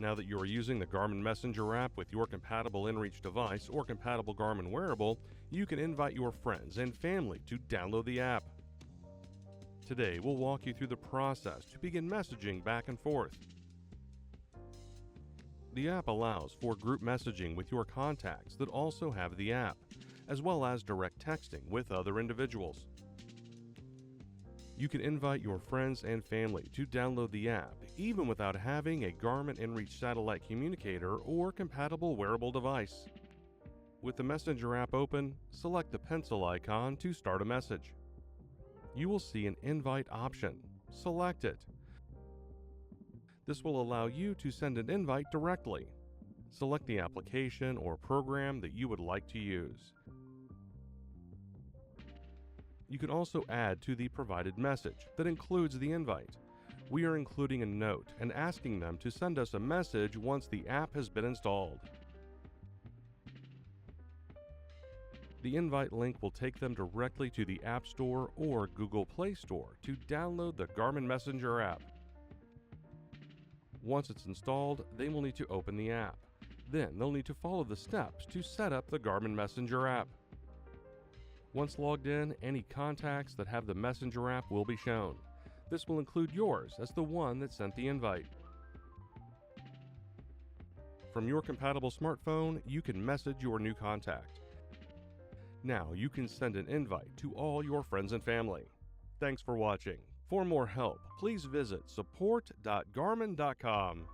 Now that you are using the Garmin Messenger app with your compatible inReach device or compatible Garmin wearable, you can invite your friends and family to download the app. Today, we'll walk you through the process to begin messaging back and forth. The app allows for group messaging with your contacts that also have the app, as well as direct texting with other individuals. You can invite your friends and family to download the app even without having a Garmin inReach satellite communicator or compatible wearable device. With the Messenger app open, select the pencil icon to start a message. You will see an invite option. Select it. This will allow you to send an invite directly. Select the application or program that you would like to use. You can also add to the provided message that includes the invite. We are including a note and asking them to send us a message once the app has been installed. The invite link will take them directly to the App Store or Google Play Store to download the Garmin Messenger app. Once it's installed, they will need to open the app. Then they'll need to follow the steps to set up the Garmin Messenger app. Once logged in, any contacts that have the Messenger app will be shown. This will include yours as the one that sent the invite. From your compatible smartphone, you can message your new contact. Now you can send an invite to all your friends and family. Thanks for watching. For more help, please visit support.garmin.com.